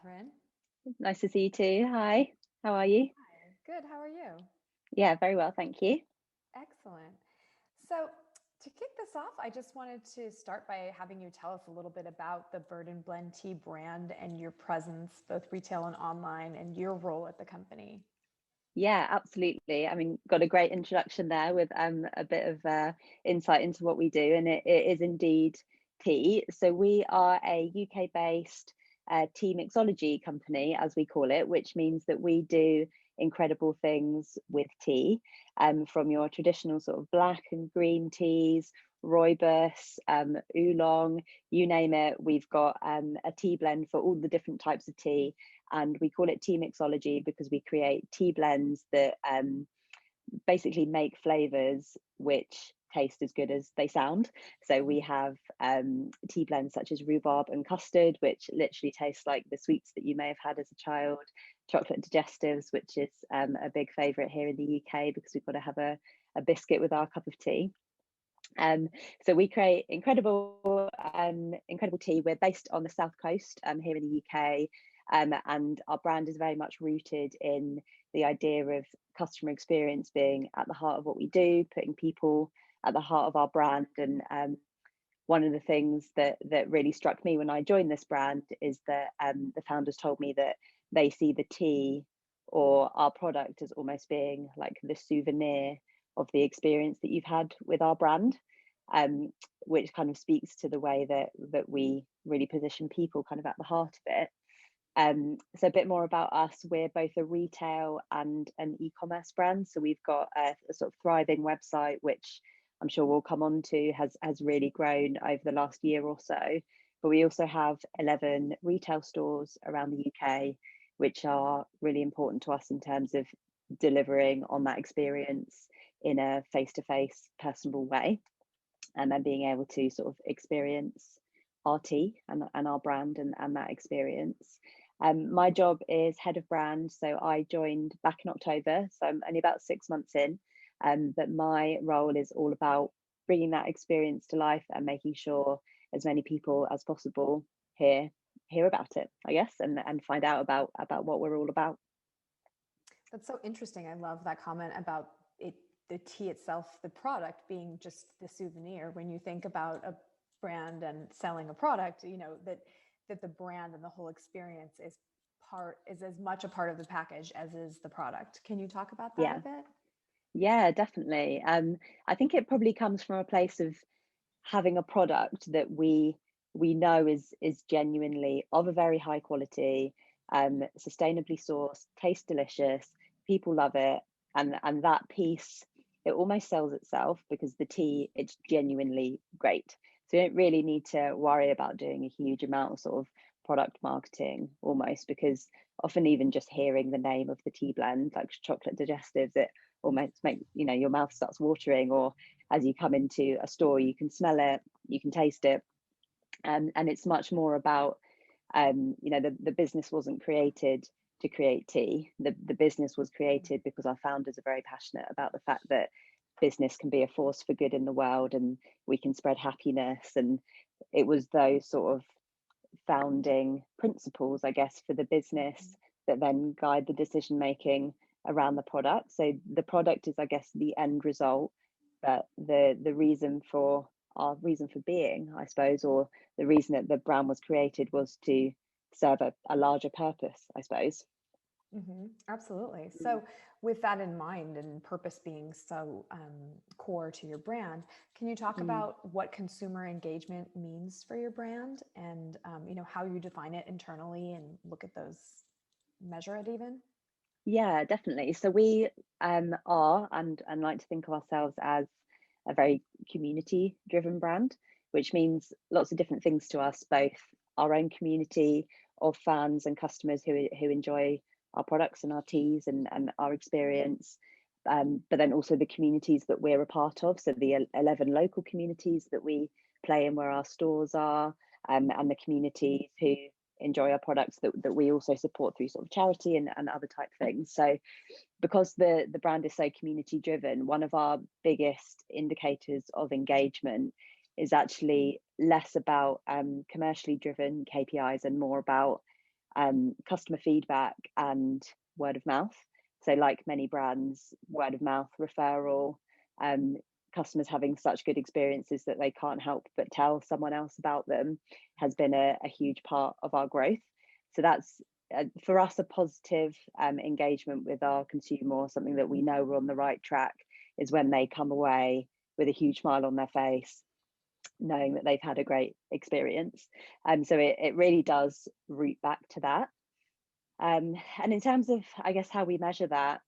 Catherine. Nice to see you too. Hi, how are you? Hi. Good. How are you? Yeah, very well, thank you. Excellent. So, to kick this off, I just wanted to start by having you tell us a little bit about the Bird and Blend Tea brand and your presence, both retail and online, and your role at the company. Yeah, absolutely. I mean, got a great introduction there with a bit of insight into what we do, and it is indeed tea. So we are a UK-based tea mixology company, as we call it, which means that we do incredible things with tea, from your traditional sort of black and green teas, rooibos, oolong, you name it. We've got a tea blend for all the different types of tea, and we call it tea mixology because we create tea blends that basically make flavors which taste as good as they sound. So we have tea blends such as rhubarb and custard, which literally taste like the sweets that you may have had as a child. Chocolate digestives, which is a big favorite here in the UK because we've got to have a biscuit with our cup of tea. Um, so we create incredible tea. We're based on the south coast here in the UK, and our brand is very much rooted in the idea of customer experience being at the heart of what we do, putting people at the heart of our brand. And one of the things that really struck me when I joined this brand is that the founders told me that they see the tea or our product as almost being like the souvenir of the experience that you've had with our brand, um, which kind of speaks to the way that we really position people kind of at the heart of it. So a bit more about us. We're both a retail and an e-commerce brand. So we've got a sort of thriving website, which I'm sure we'll come on to, has really grown over the last year or so. But we also have 11 retail stores around the UK, which are really important to us in terms of delivering on that experience in a face-to-face personable way, and then being able to sort of experience our tea and our brand and that experience. My job is head of brand, so I joined back in October, so I'm only about 6 months in, but my role is all about bringing that experience to life and making sure as many people as possible hear about it, I guess, and find out about what we're all about. That's so interesting. I love that comment about it, the tea itself, the product being just the souvenir. When you think about a brand and selling a product, that the brand and the whole experience is as much a part of the package as is the product. Can you talk about that a Yeah, bit? yeah, definitely. I think it probably comes from a place of having a product that we know is genuinely of a very high quality, sustainably sourced, tastes delicious, people love it, and that piece, it almost sells itself because the tea, it's genuinely great. So you don't really need to worry about doing a huge amount of sort of product marketing almost, because often even just hearing the name of the tea blend like chocolate digestives, it almost make your mouth starts watering, or as you come into a store you can smell it, you can taste it, and it's much more about the business wasn't created to create tea. The business was created because our founders are very passionate about the fact that business can be a force for good in the world and we can spread happiness. And it was those sort of founding principles, I guess, for the business that then guide the decision making around the product. So the product is, I guess, the end result, but the reason for being, I suppose, or the reason that the brand was created was to serve a larger purpose, I suppose. Absolutely. So, with that in mind and purpose being so core to your brand, can you talk Mm. about what consumer engagement means for your brand and how you define it internally and look at those, measure it even? Yeah, definitely. So we are and like to think of ourselves as a very community driven brand, which means lots of different things to us, both our own community of fans and customers who enjoy our products and our teas and our experience, but then also the communities that we're a part of. So the 11 local communities that we play in where our stores are, and the communities who enjoy our products that we also support through sort of charity and other type things. So because the brand is so community driven, one of our biggest indicators of engagement is actually less about commercially driven KPIs and more about customer feedback and word of mouth. So like many brands, word of mouth, referral, customers having such good experiences that they can't help but tell someone else about them has been a huge part of our growth. So that's for us a positive engagement with our consumer, or something that we know we're on the right track, is when they come away with a huge smile on their face, knowing that they've had a great experience. So it really does root back to that. And in terms of, I guess, how we measure that,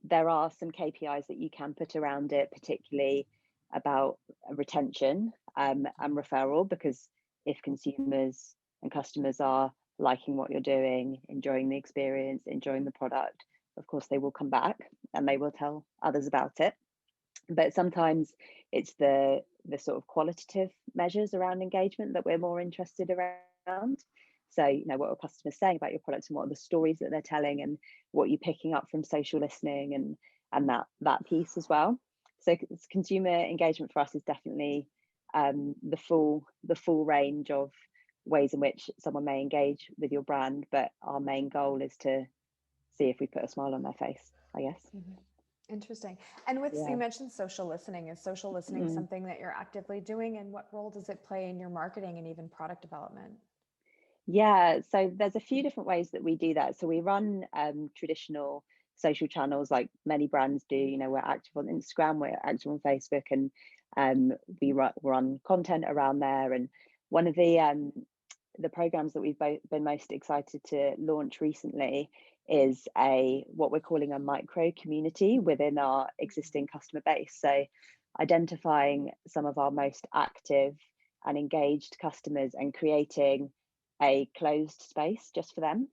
there are some KPIs that you can put around it, particularly about retention and referral, because if consumers and customers are liking what you're doing, enjoying the experience, enjoying the product, of course they will come back and they will tell others about it. But sometimes it's the sort of qualitative measures around engagement that we're more interested around. So, what are customers saying about your product, and what are the stories that they're telling, and what you're picking up from social listening, and that piece as well. So consumer engagement for us is definitely the full range of ways in which someone may engage with your brand, but our main goal is to see if we put a smile on their face, I guess. Mm-hmm. Interesting. And you mentioned social listening. Is social listening something that you're actively doing, and what role does it play in your marketing and even product development? Yeah, so there's a few different ways that we do that. So we run traditional social channels like many brands do. We're active on Instagram, we're active on Facebook, and we run content around there. And one of the programs that we've both been most excited to launch recently is what we're calling a micro community within our existing customer base. So identifying some of our most active and engaged customers and creating a closed space just for them.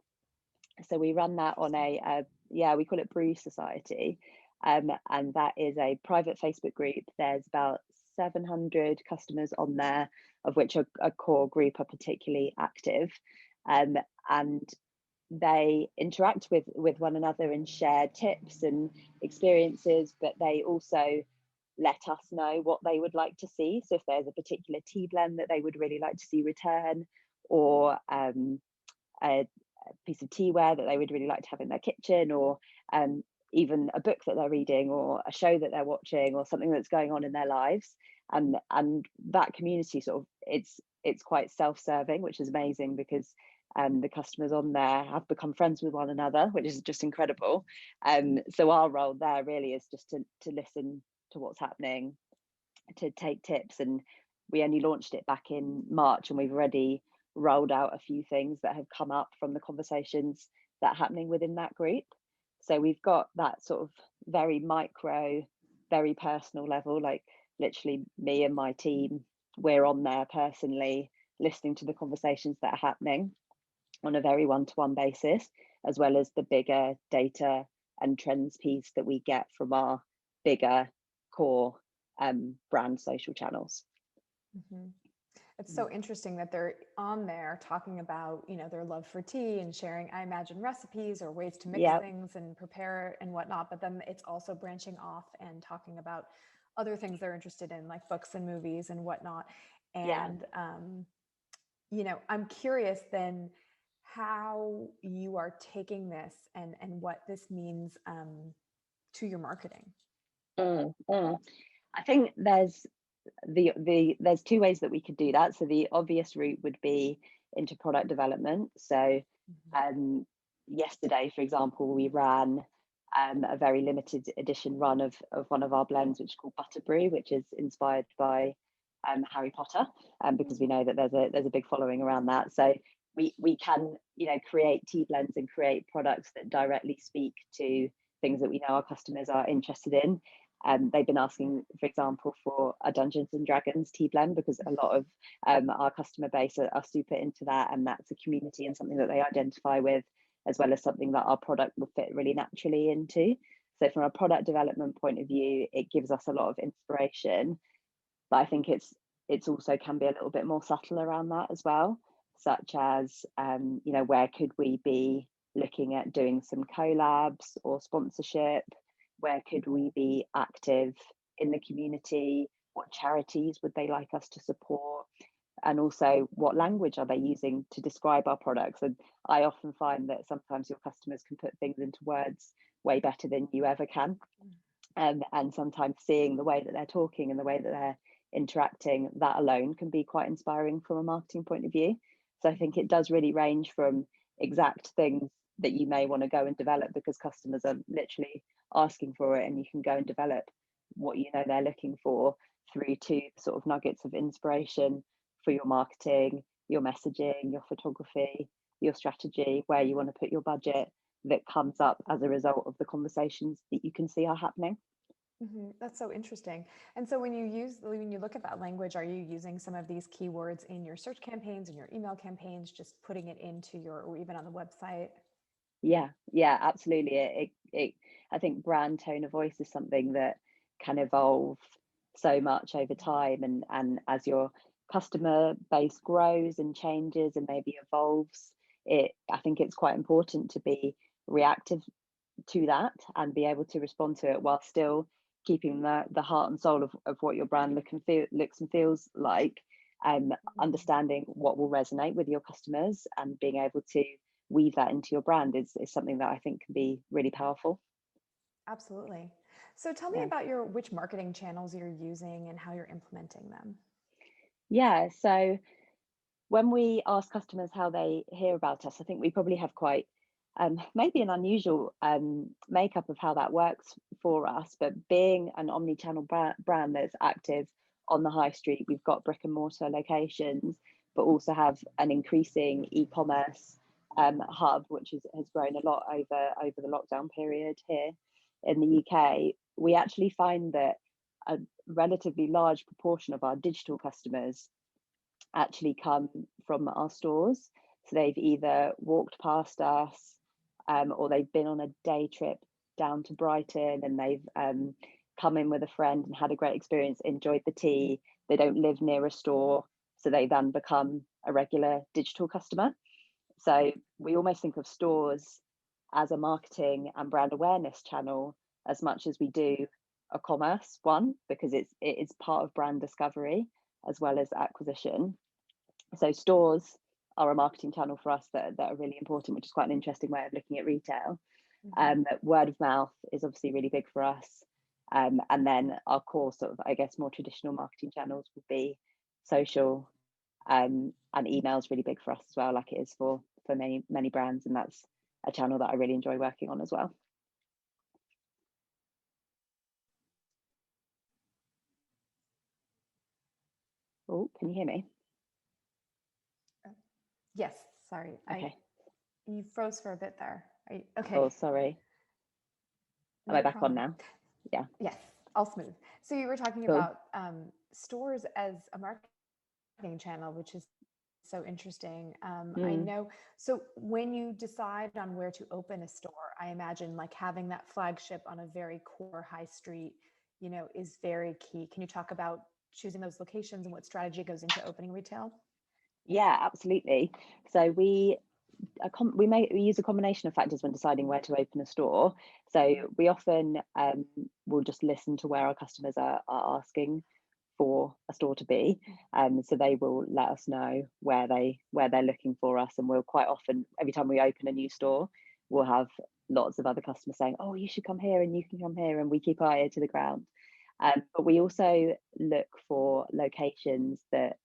So we run that on we call it Brew Society, and that is a private Facebook group. There's about 700 customers on there, of which a core group are particularly active, and they interact with one another and share tips and experiences, but they also let us know what they would like to see. So if there's a particular tea blend that they would really like to see return, or a piece of teaware that they would really like to have in their kitchen, or even a book that they're reading, or a show that they're watching, or something that's going on in their lives, and that community sort of it's quite self-serving, which is amazing, because the customers on there have become friends with one another, which is just incredible. So our role there really is just to listen to what's happening, to take tips. And we only launched it back in March, and we've already rolled out a few things that have come up from the conversations that are happening within that group. So we've got that sort of very micro, very personal level, like literally me and my team, we're on there personally listening to the conversations that are happening on a very one-to-one basis, as well as the bigger data and trends piece that we get from our bigger core brand social channels. Mm-hmm. It's so interesting that they're on there talking about, their love for tea and sharing, I imagine, recipes or ways to mix things and prepare and whatnot. But then it's also branching off and talking about other things they're interested in, like books and movies and whatnot. And, I'm curious then how you are taking this and what this means to your marketing. I think there's there's two ways that we could do that. So the obvious route would be into product development. So yesterday, for example, we ran a very limited edition run of one of our blends, which is called Butter Brew, which is inspired by Harry Potter, because we know that there's a big following around that. So we can create tea blends and create products that directly speak to things that we know our customers are interested in. They've been asking, for example, for a Dungeons and Dragons tea blend, because a lot of our customer base are super into that, and that's a community and something that they identify with, as well as something that our product will fit really naturally into. So from a product development point of view, it gives us a lot of inspiration, but I think it's also can be a little bit more subtle around that as well, such as where could we be looking at doing some collabs or sponsorship? Where could we be active in the community? What charities would they like us to support? and also what language are they using to describe our products. And I often find that sometimes your customers can put things into words way better than you ever can. And sometimes seeing the way that they're talking and the way that they're interacting, that alone can be quite inspiring from a marketing point of view. So I think it does really range from exact things that you may want to go and develop because customers are literally asking for it, and you can go and develop what you know they're looking for, through to sort of nuggets of inspiration for your marketing, your messaging, your photography, your strategy, where you want to put your budget, that comes up as a result of the conversations that you can see are happening. That's so interesting. And so when you look at that language, are you using some of these keywords in your search campaigns and your email campaigns, just putting it into or even on the website? Yeah, absolutely. I think brand tone of voice is something that can evolve so much over time, and as your customer base grows and changes and maybe evolves, I think it's quite important to be reactive to that and be able to respond to it while still keeping the heart and soul of what your brand looks and feels like, understanding what will resonate with your customers and being able to weave that into your brand is something that I think can be really powerful. Absolutely. So tell me Yeah. about which marketing channels you're using and how you're implementing them. Yeah. So when we ask customers how they hear about us, I think we probably have quite maybe an unusual makeup of how that works for us. But being an omni-channel brand that's active on the high street, we've got brick and mortar locations, but also have an increasing e-commerce hub, which has grown a lot over the lockdown period here in the UK. We actually find that a relatively large proportion of our digital customers actually come from our stores. So they've either walked past us, or they've been on a day trip down to Brighton, and they've come in with a friend and had a great experience, enjoyed the tea. They don't live near a store, so they then become a regular digital customer. So we almost think of stores as a marketing and brand awareness channel as much as we do a commerce one, because it is part of brand discovery as well as acquisition. So stores are a marketing channel for us that are really important, which is quite an interesting way of looking at retail. Word of mouth is obviously really big for us. And then our core sort of, I guess, more traditional marketing channels would be social, and email is really big for us as well, like it is for many brands. And that's a channel that I really enjoy working on as well. Oh, can you hear me? Yes, sorry. Okay. You froze for a bit there. Okay. Oh, sorry. Am I back on now? Yeah. Yes, all smooth. So you were talking Cool. about stores as a marketing channel, which is so interesting. I know. So when you decide on where to open a store, I imagine like having that flagship on a very core high street, is very key. Can you talk about choosing those locations and what strategy goes into opening retail? Yeah, absolutely. So we use a combination of factors when deciding where to open a store. So we often will just listen to where our customers are asking for a store to be. So they will let us know where they're looking for us, and we'll quite often, every time we open a new store, we'll have lots of other customers saying, "Oh, you should come here and you can come here," and we keep our ear to the ground. But we also look for locations that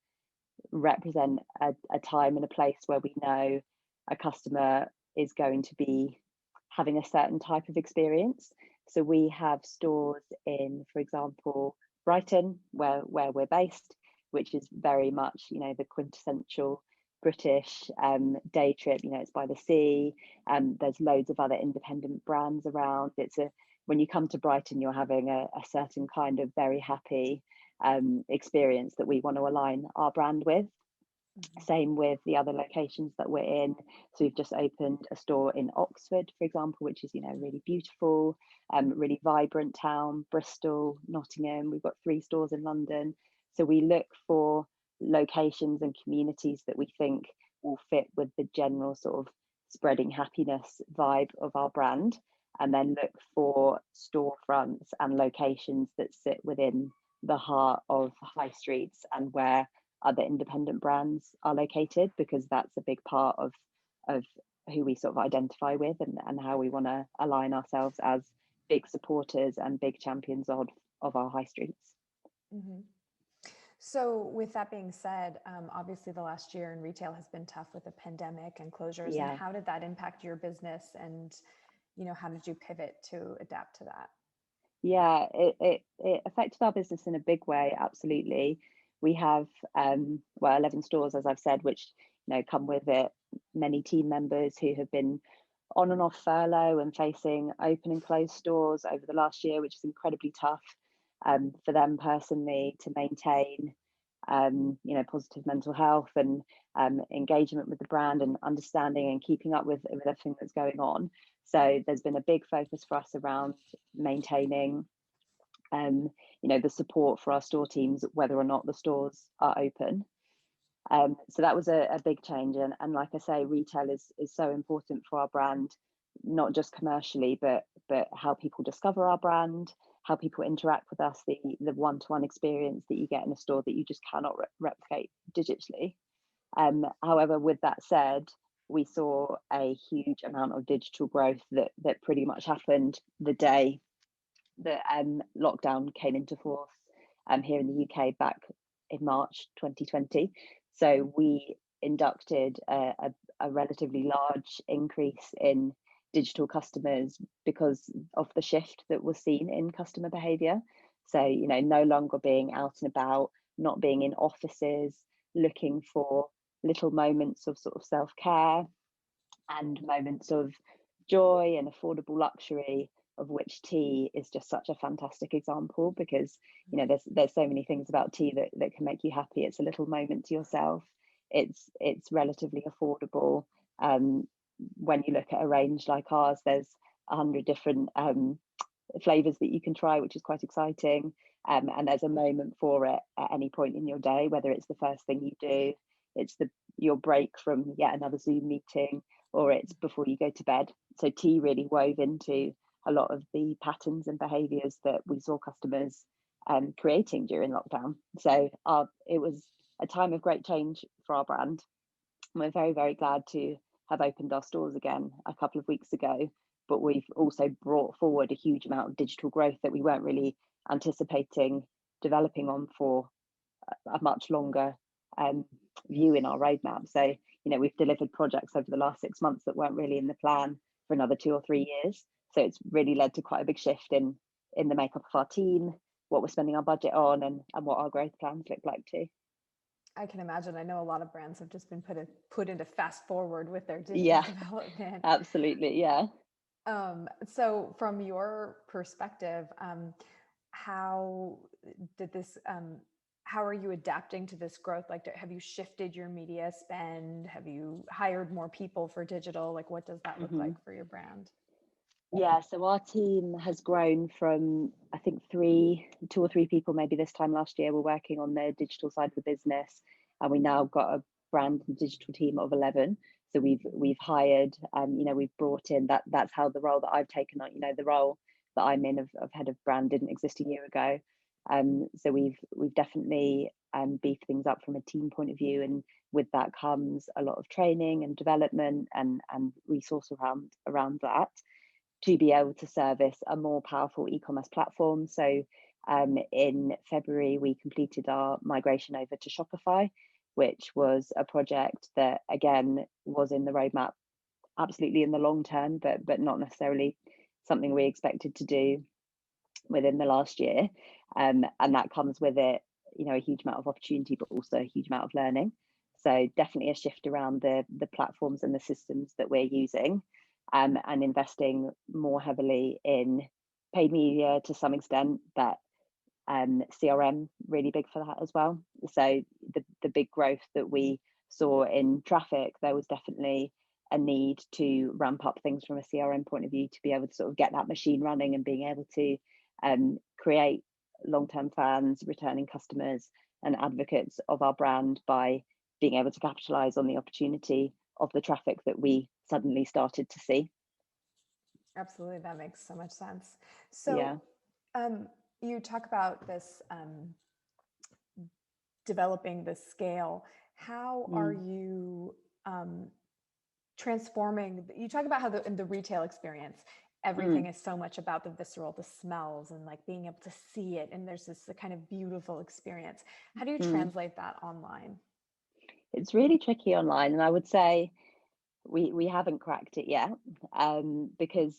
represent a time and a place where we know a customer is going to be having a certain type of experience. So we have stores in, for example, Brighton, where we're based, which is very much, the quintessential British day trip. It's by the sea, and there's loads of other independent brands around. When you come to Brighton, you're having a certain kind of very happy experience that we want to align our brand with. Same with the other locations that we're in. So we've just opened a store in Oxford, for example, which is, really beautiful, really vibrant town. Bristol, Nottingham. We've got 3 stores in London. So we look for locations and communities that we think will fit with the general sort of spreading happiness vibe of our brand, and then look for storefronts and locations that sit within the heart of high streets and where other independent brands are located, because that's a big part of who we sort of identify with, and how we want to align ourselves as big supporters and big champions of our high streets. Mm-hmm. So with that being said, obviously the last year in retail has been tough with the pandemic and closures. Yeah. And how did that impact your business? And, how did you pivot to adapt to that? Yeah, it affected our business in a big way. Absolutely. We have 11 stores, as I've said, which come with it many team members who have been on and off furlough and facing open and closed stores over the last year, which is incredibly tough for them personally to maintain positive mental health and engagement with the brand, and understanding and keeping up with everything that's going on. So there's been a big focus for us around maintaining the support for our store teams, whether or not the stores are open. So that was a big change, and like I say, retail is so important for our brand, not just commercially, but how people discover our brand, how people interact with us, the one-to-one experience that you get in a store that you just cannot replicate digitally. However, with that said, we saw a huge amount of digital growth that pretty much happened the day that lockdown came into force here in the UK back in March 2020. So we inducted a relatively large increase in digital customers because of the shift that was seen in customer behaviour. So, no longer being out and about, not being in offices, looking for little moments of sort of self-care and moments of joy and affordable luxury, of which tea is just such a fantastic example, because there's so many things about tea that can make you happy. It's a little moment to yourself. It's relatively affordable. When you look at a range like ours, there's 100 different flavors that you can try, which is quite exciting. And there's a moment for it at any point in your day, whether it's the first thing you do, it's your break from yet another Zoom meeting, or it's before you go to bed. So tea really wove into a lot of the patterns and behaviours that we saw customers creating during lockdown. So it was a time of great change for our brand. And we're very, very glad to have opened our stores again a couple of weeks ago. But we've also brought forward a huge amount of digital growth that we weren't really anticipating developing on for a much longer view in our roadmap. So, we've delivered projects over the last 6 months that weren't really in the plan for another 2 or 3 years. So it's really led to quite a big shift in the makeup of our team, what we're spending our budget on, and what our growth plans look like too. I can imagine. I know a lot of brands have just been put into fast forward with their digital development. Absolutely, yeah. So from your perspective, how did this? How are you adapting to this growth? Like, have you shifted your media spend? Have you hired more people for digital? Like, what does that look like for your brand? Yeah, so our team has grown from, I think, 2 or 3 people maybe this time last year were working on the digital side of the business, and we now got a brand and digital team of 11. So we've hired, we've brought in that's how the role that I've taken on, the role that I'm in of head of brand didn't exist a year ago. So we've definitely beefed things up from a team point of view, and with that comes a lot of training and development and resource around that, to be able to service a more powerful e-commerce platform. So in February, we completed our migration over to Shopify, which was a project that, again, was in the roadmap absolutely in the long term, but not necessarily something we expected to do within the last year. And that comes with it, a huge amount of opportunity, but also a huge amount of learning. So definitely a shift around the platforms and the systems that we're using. And investing more heavily in paid media to some extent, but CRM really big for that as well. So the big growth that we saw in traffic, there was definitely a need to ramp up things from a CRM point of view to be able to sort of get that machine running and being able to create long-term fans, returning customers and advocates of our brand by being able to capitalize on the opportunity of the traffic that we suddenly started to see. Absolutely. That makes so much sense. So you talk about this developing this scale, how are you transforming? You talk about how in the retail experience, everything is so much about the visceral, the smells, and like being able to see it, and there's this kind of beautiful experience. How do you translate that online? It's really tricky online, and I would say we haven't cracked it yet, because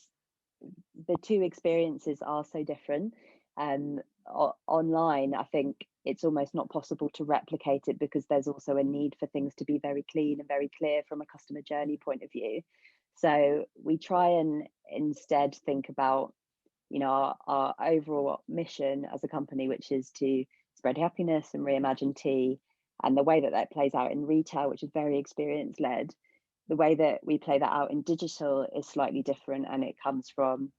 the two experiences are so different. Online, I think it's almost not possible to replicate it because there's also a need for things to be very clean and very clear from a customer journey point of view. So we try and instead think about, our overall mission as a company, which is to spread happiness and reimagine tea, and the way that that plays out in retail, which is very experience led. The way that we play that out in digital is slightly different, and it comes from,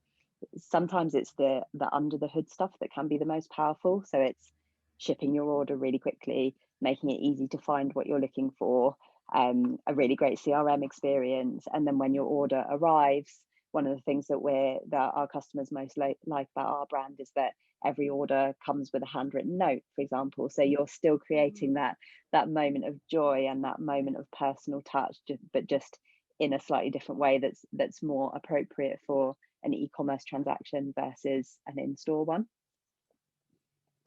sometimes it's the under the hood stuff that can be the most powerful. So it's shipping your order really quickly, making it easy to find what you're looking for, a really great CRM experience, and then when your order arrives, one of the things that our customers most like about our brand is that every order comes with a handwritten note, for example. So you're still creating that moment of joy and that moment of personal touch, but just in a slightly different way that's more appropriate for an e-commerce transaction versus an in-store one.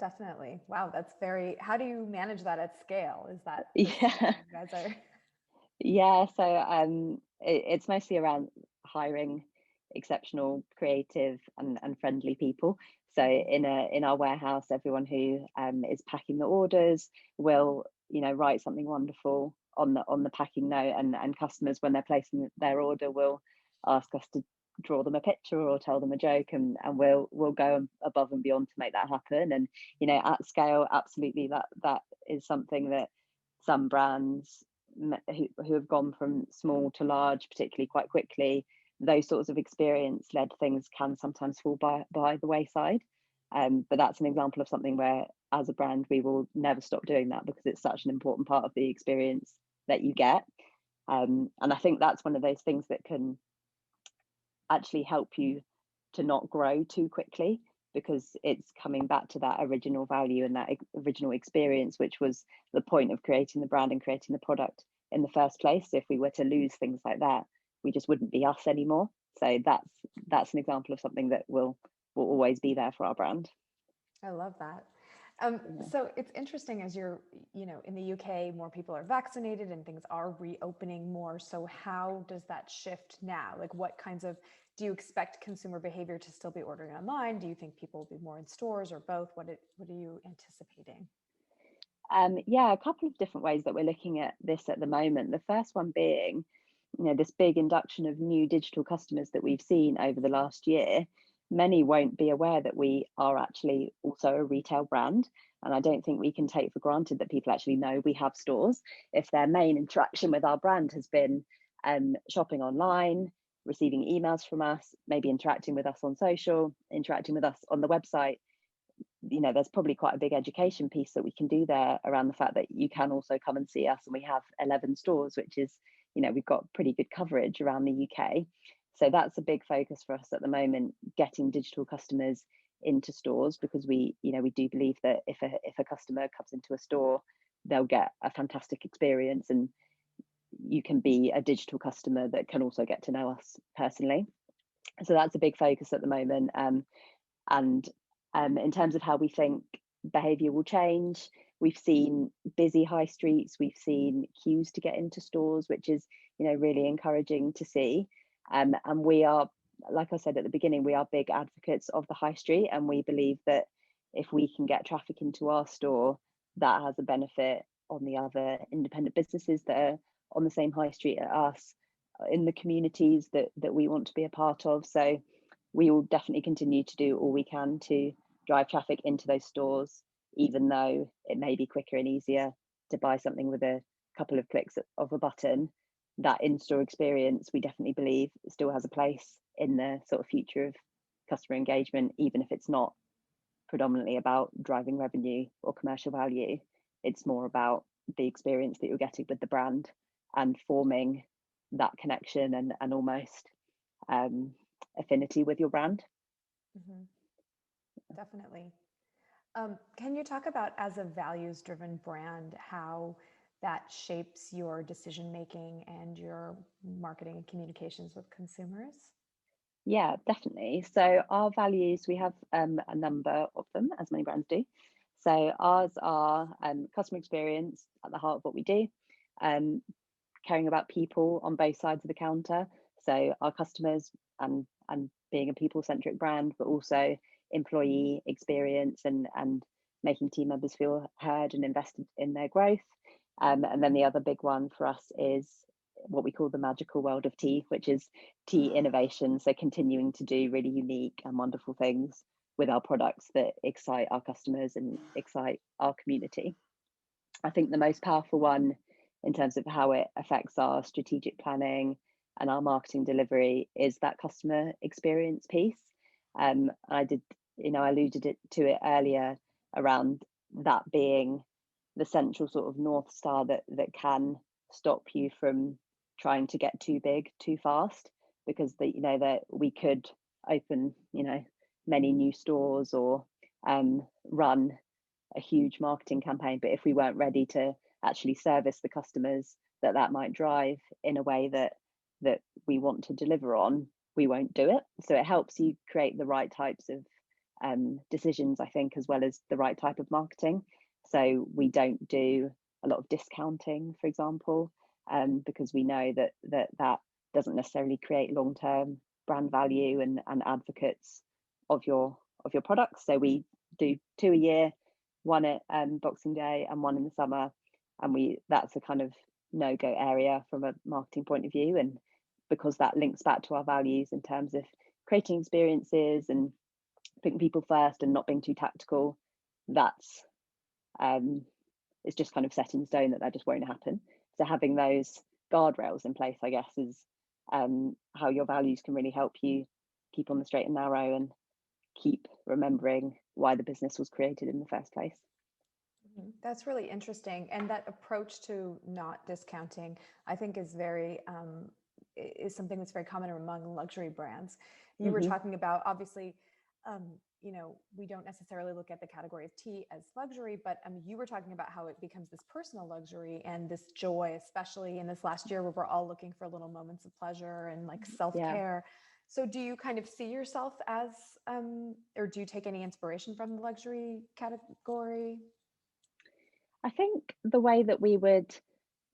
Definitely. Wow, that's very, how do you manage that at scale? Is that Yeah. you guys are Yeah, so it's mostly around hiring exceptional, creative, and friendly people. So in our warehouse, everyone who is packing the orders will, write something wonderful on the packing note, and customers, when they're placing their order, will ask us to draw them a picture or tell them a joke, and we'll go above and beyond to make that happen. And at scale, absolutely, that is something that some brands who have gone from small to large, particularly quite quickly, those sorts of experience-led things can sometimes fall by the wayside. But that's an example of something where, as a brand, we will never stop doing that because it's such an important part of the experience that you get. And I think that's one of those things that can actually help you to not grow too quickly, because it's coming back to that original value and that original experience, which was the point of creating the brand and creating the product in the first place. If we were to lose things like that, we just wouldn't be us anymore. So that's an example of something that will always be there for our brand. I love that. So it's interesting, as you're, in the UK, more people are vaccinated and things are reopening more. So how does that shift now? Like, what kinds of, do you expect consumer behavior to still be ordering online? Do you think people will be more in stores, or both? What are you anticipating? Yeah, a couple of different ways that we're looking at this at the moment. The first one being, this big induction of new digital customers that we've seen over the last year. Many won't be aware that we are actually also a retail brand. And I don't think we can take for granted that people actually know we have stores if their main interaction with our brand has been shopping online, receiving emails from us, maybe interacting with us on social, interacting with us on the website. There's probably quite a big education piece that we can do there around the fact that you can also come and see us. And we have 11 stores, which is, we've got pretty good coverage around the UK. So that's a big focus for us at the moment, getting digital customers into stores, because we do believe that if a customer comes into a store, they'll get a fantastic experience, and you can be a digital customer that can also get to know us personally. So that's a big focus at the moment. And in terms of how we think behaviour will change, we've seen busy high streets, we've seen queues to get into stores, which is really encouraging to see. And we are, like I said at the beginning, we are big advocates of the high street, and we believe that if we can get traffic into our store, that has a benefit on the other independent businesses that are on the same high street as us, in the communities that we want to be a part of. So we will definitely continue to do all we can to drive traffic into those stores, even though it may be quicker and easier to buy something with a couple of clicks of a button. That in-store experience, we definitely believe, still has a place in the sort of future of customer engagement, even if it's not predominantly about driving revenue or commercial value. It's more about the experience that you're getting with the brand and forming that connection and almost affinity with your brand. Mm-hmm. Definitely. Can you talk about, as a values-driven brand, how that shapes your decision making and your marketing and communications with consumers? Yeah, definitely. So our values, we have a number of them, as many brands do. So ours are customer experience at the heart of what we do, um, caring about people on both sides of the counter. So our customers and being a people-centric brand, but also employee experience and making team members feel heard and invested in their growth. And then the other big one for us is what we call the magical world of tea, which is tea innovation. So continuing to do really unique and wonderful things with our products that excite our customers and excite our community. I think the most powerful one in terms of how it affects our strategic planning and our marketing delivery is that customer experience piece. I did, I alluded to it earlier around that being the central sort of north star that can stop you from trying to get too big too fast, because that we could open many new stores or run a huge marketing campaign, but if we weren't ready to actually service the customers that might drive in a way that we want to deliver on, we won't do it. So it helps you create the right types of decisions, I think, as well as the right type of marketing. So we don't do a lot of discounting, for example, because we know that doesn't necessarily create long-term brand value and advocates of your products. So we do 2 a year, one at Boxing Day and one in the summer, and that's a kind of no-go area from a marketing point of view, and because that links back to our values in terms of creating experiences and putting people first and not being too tactical, that's it's just kind of set in stone that just won't happen. So having those guardrails in place, I guess, is how your values can really help you keep on the straight and narrow and keep remembering why the business was created in the first place. That's really interesting. And that approach to not discounting, I think, is is something that's very common among luxury brands. You were talking about, obviously, we don't necessarily look at the category of tea as luxury, but you were talking about how it becomes this personal luxury and this joy, especially in this last year where we're all looking for little moments of pleasure and like self-care. Yeah. So do you kind of see yourself as, or do you take any inspiration from the luxury category? I think the way that we would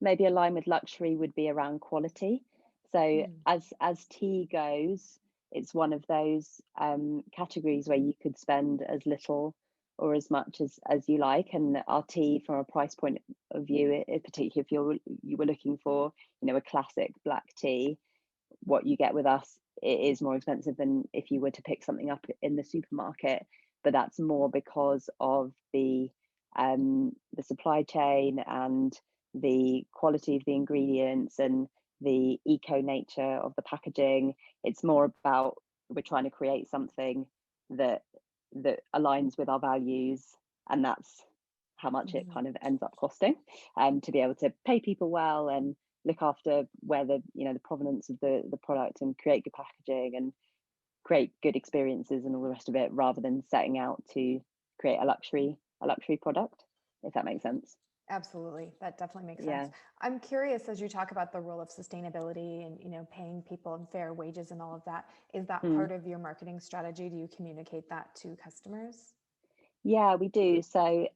maybe align with luxury would be around quality. So as tea goes, it's one of those categories where you could spend as little or as much as you like. And our tea, from a price point of view, particularly if you were looking for a classic black tea, what you get with us, it is more expensive than if you were to pick something up in the supermarket. But that's more because of the supply chain and the quality of the ingredients and the eco nature of the packaging. It's more about, we're trying to create something that aligns with our values, and that's how much it kind of ends up costing, to be able to pay people well and look after where the provenance of the product and create good packaging and create good experiences and all the rest of it, rather than setting out to create a luxury product, if that makes sense. Absolutely. That definitely makes sense. I'm curious, as you talk about the role of sustainability and, paying people fair wages and all of that, is that part of your marketing strategy? Do you communicate that to customers? Yeah, we do. So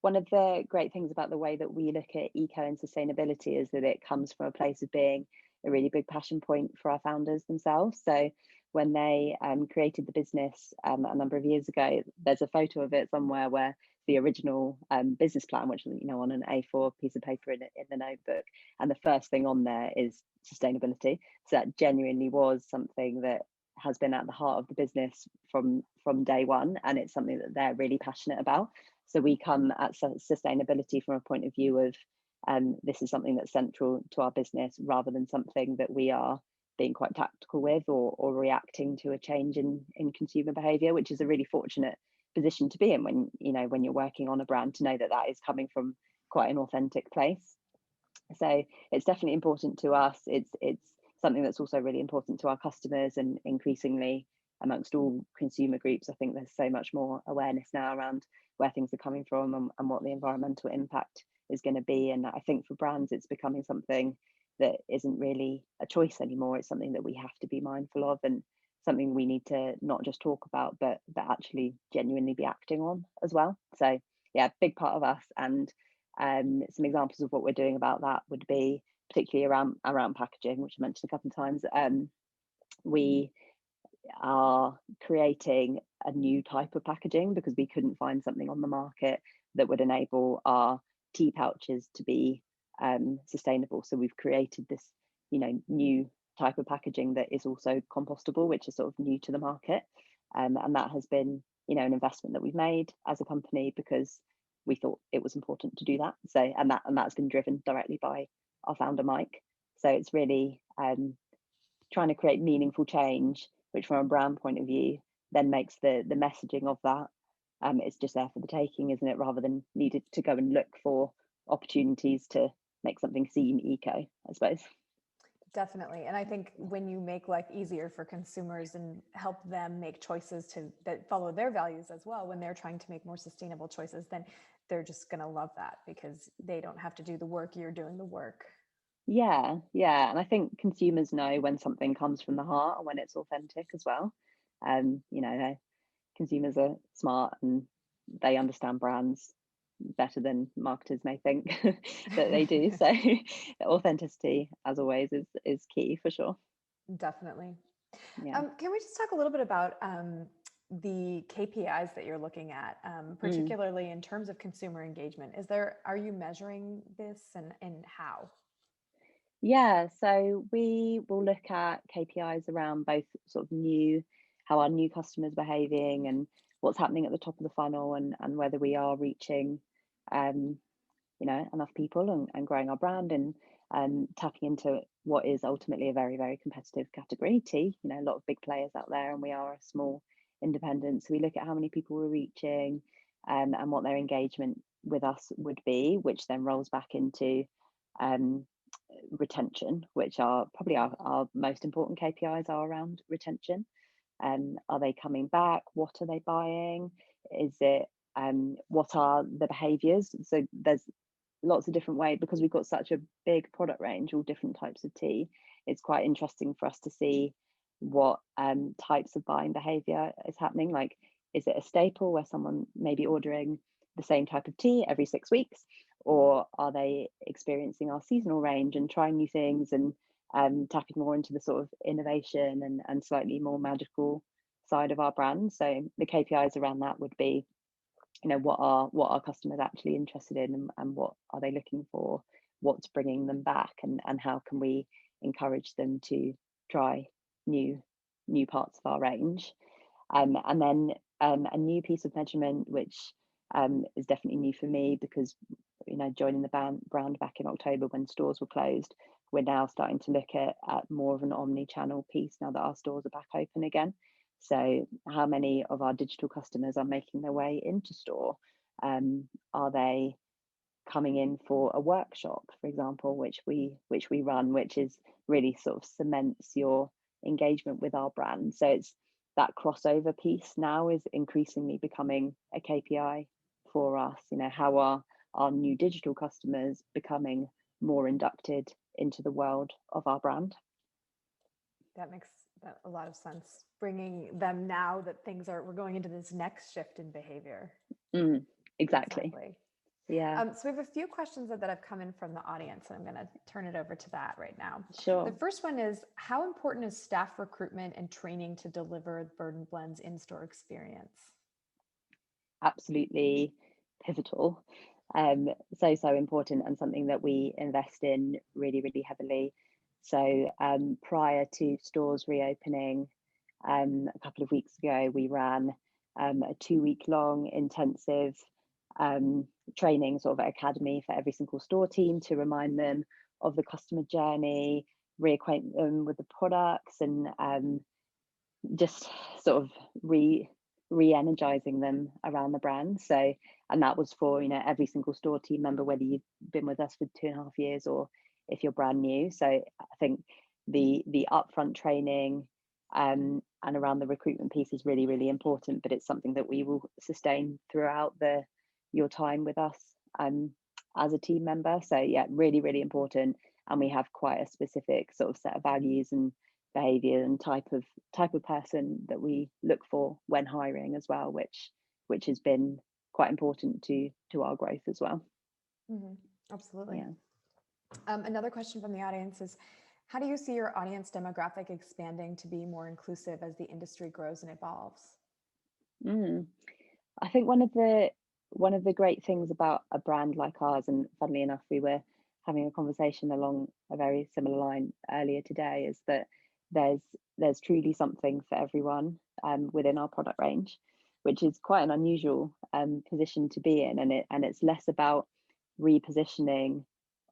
one of the great things about the way that we look at eco and sustainability is that it comes from a place of being a really big passion point for our founders themselves. So when they created the business a number of years ago, there's a photo of it somewhere where the original business plan, which is on an A4 piece of paper in the notebook, and the first thing on there is sustainability. So that genuinely was something that has been at the heart of the business from day one, and it's something that they're really passionate about. So we come at sustainability from a point of view of this is something that's central to our business, rather than something that we are being quite tactical with or reacting to a change in consumer behavior, which is a really fortunate position to be in when you're working on a brand, to know that is coming from quite an authentic place. So it's definitely important to us. It's something that's also really important to our customers, and increasingly amongst all consumer groups. I think there's so much more awareness now around where things are coming from and what the environmental impact is going to be. And I think for brands, it's becoming something that isn't really a choice anymore. It's something that we have to be mindful of, and something we need to not just talk about, but actually genuinely be acting on as well. So yeah, big part of us. And some examples of what we're doing about that would be particularly around packaging, which I mentioned a couple of times. We are creating a new type of packaging because we couldn't find something on the market that would enable our tea pouches to be sustainable. So we've created this, new type of packaging that is also compostable, which is sort of new to the market. And that has been, an investment that we've made as a company because we thought it was important to do that. So, and that's been driven directly by our founder, Mike. So it's really trying to create meaningful change, which from a brand point of view then makes the messaging of that it's just there for the taking, isn't it, rather than needed to go and look for opportunities to make something seem eco, I suppose. Definitely. And I think when you make life easier for consumers and help them make choices that follow their values as well, when they're trying to make more sustainable choices, then they're just going to love that because they don't have to do the work, you're doing the work. Yeah. And I think consumers know when something comes from the heart and when it's authentic as well. Consumers are smart and they understand brands better than marketers may think that they do. So authenticity, as always, is key for sure. Definitely. Yeah. Can we just talk a little bit about the KPIs that you're looking at, particularly in terms of consumer engagement? Are you measuring this and how? Yeah, so we will look at KPIs around both sort of how our new customers behaving and what's happening at the top of the funnel, and whether we are reaching enough people and growing our brand, and tapping into what is ultimately a very, very competitive category. Tea, a lot of big players out there, and we are a small independent. So we look at how many people we're reaching, and what their engagement with us would be, which then rolls back into retention, which are probably our most important KPIs are around retention. Are they coming back? What are they buying? Is it what are the behaviors? So there's lots of different ways, because we've got such a big product range, all different types of tea. It's quite interesting for us to see what types of buying behavior is happening. Like, is it a staple where someone may be ordering the same type of tea every 6 weeks, or are they experiencing our seasonal range and trying new things and tapping more into the sort of innovation and slightly more magical side of our brand? So the KPIs around that would be, what are customers actually interested in, and what are they looking for, what's bringing them back, and how can we encourage them to try new parts of our range. And then a new piece of measurement, which is definitely new for me, because joining the brand back in October when stores were closed, we're now starting to look at more of an omni-channel piece now that our stores are back open again. So how many of our digital customers are making their way into store? Are they coming in for a workshop, for example, which we run, which is really sort of cements your engagement with our brand. So it's that crossover piece now is increasingly becoming a KPI for us. How are our new digital customers becoming more inducted into the world of our brand? That makes a lot of sense. Bringing them now that we're going into this next shift in behavior. Exactly. Yeah. So we have a few questions that have come in from the audience, and I'm going to turn it over to that right now. Sure. The first one is, how important is staff recruitment and training to deliver Bird and Blend's in-store experience? Absolutely pivotal. So important, and something that we invest in really, really heavily. So prior to stores reopening, a couple of weeks ago, we ran a 2-week-long intensive training sort of academy for every single store team to remind them of the customer journey, reacquaint them with the products, and just sort of re-energizing them around the brand. So, and that was for every single store team member, whether you've been with us for 2.5 years or if you're brand new. So I think the upfront training and around the recruitment piece is really, really important, but it's something that we will sustain throughout your time with us as a team member. So yeah, really, really important. And we have quite a specific sort of set of values and behaviour and type of person that we look for when hiring as well, which has been quite important to our growth as well. Absolutely. Yeah. Another question from the audience is, how do you see your audience demographic expanding to be more inclusive as the industry grows and evolves? I think one of the great things about a brand like ours, and funnily enough, we were having a conversation along a very similar line earlier today, is that there's truly something for everyone within our product range, which is quite an unusual position to be in, and it's less about repositioning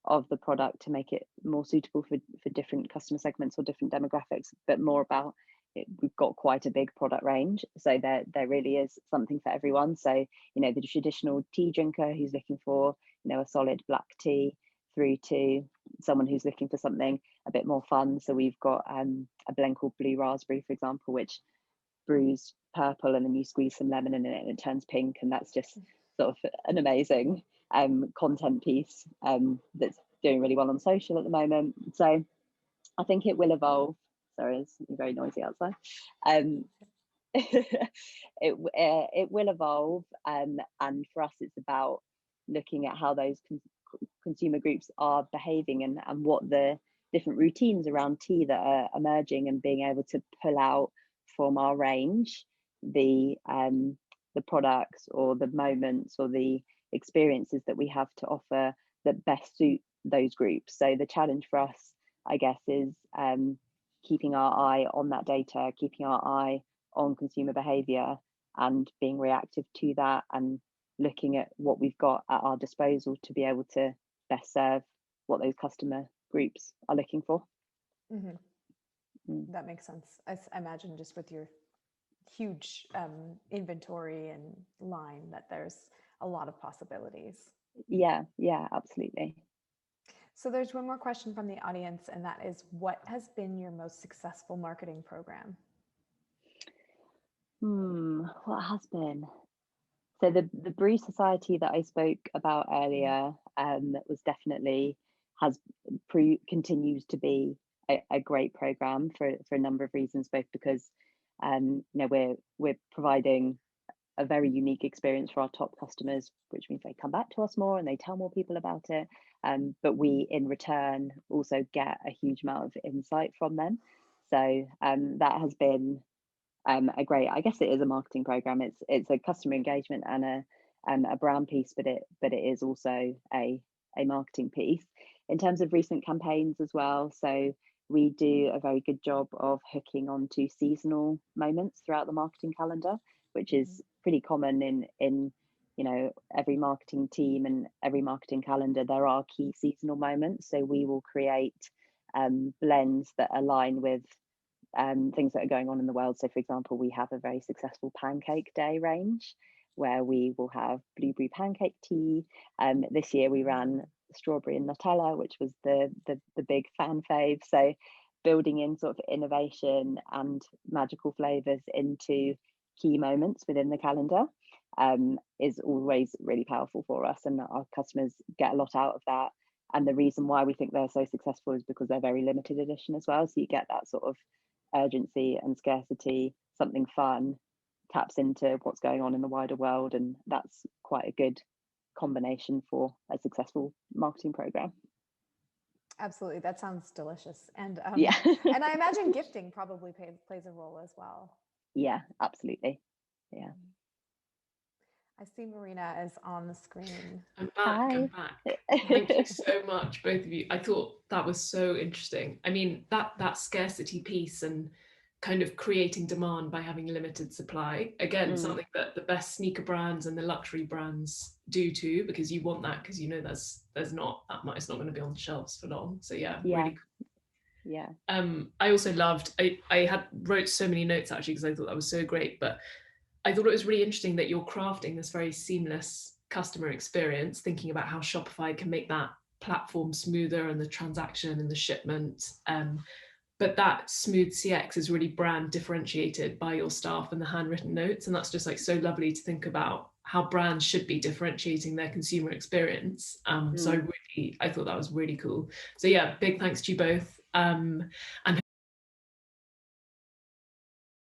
of the product to make it more suitable for different customer segments or different demographics, but more about we've got quite a big product range, so there really is something for everyone. So the traditional tea drinker who's looking for a solid black tea, through to someone who's looking for something a bit more fun. So we've got a blend called Blue Raspberry, for example, which brews purple and then you squeeze some lemon in it and it turns pink, and that's just sort of an amazing content piece that's doing really well on social at the moment. So I think it will evolve. Sorry, it's very noisy outside. It will evolve, and for us it's about looking at how those consumer groups are behaving and what the different routines around tea that are emerging, and being able to pull out from our range the products or the moments or the experiences that we have to offer that best suit those groups. So the challenge for us, I guess, is keeping our eye on that data, keeping our eye on consumer behavior and being reactive to that, and looking at what we've got at our disposal to be able to best serve what those customer groups are looking for. That makes sense. I imagine just with your huge inventory and line that there's a lot of possibilities. Yeah, absolutely. So there's one more question from the audience, and that is, what has been your most successful marketing program? What has been? So the Brew Society that I spoke about earlier was definitely continues to be a great program for a number of reasons, both because we're providing a very unique experience for our top customers, which means they come back to us more and they tell more people about it. But we, in return, also get a huge amount of insight from them. So that has been a great, I guess it is a marketing program. It's a customer engagement and a brand piece, but it is also a marketing piece in terms of recent campaigns as well. So we do a very good job of hooking onto seasonal moments throughout the marketing calendar, which is pretty common in every marketing team and every marketing calendar. There are key seasonal moments, so we will create blends that align with things that are going on in the world. So for example, we have a very successful pancake day range where we will have blueberry pancake tea. This year we ran strawberry and Nutella, which was the big fan fave. So building in sort of innovation and magical flavors into key moments within the calendar is always really powerful for us, and our customers get a lot out of that. And the reason why we think they're so successful is because they're very limited edition as well. So you get that sort of urgency and scarcity, something fun taps into what's going on in the wider world, and that's quite a good combination for a successful marketing program. Absolutely, that sounds delicious. And yeah. And I imagine gifting probably plays a role as well. Yeah, absolutely. Yeah. I see Marina is on the screen. I'm back. Hi. I'm back. Thank you so much, both of you. I thought that was so interesting. I mean, that scarcity piece and kind of creating demand by having limited supply, again, something that the best sneaker brands and the luxury brands do too, because you want that, because there's not that much, it's not going to be on shelves for long. So yeah. Really cool. Yeah. I also loved, I wrote so many notes actually because I thought that was so great, but I thought it was really interesting that you're crafting this very seamless customer experience, thinking about how Shopify can make that platform smoother and the transaction and the shipment. but that smooth CX is really brand differentiated by your staff and the handwritten notes. And that's just like so lovely to think about how brands should be differentiating their consumer experience. So I thought that was really cool. So yeah, big thanks to you both. And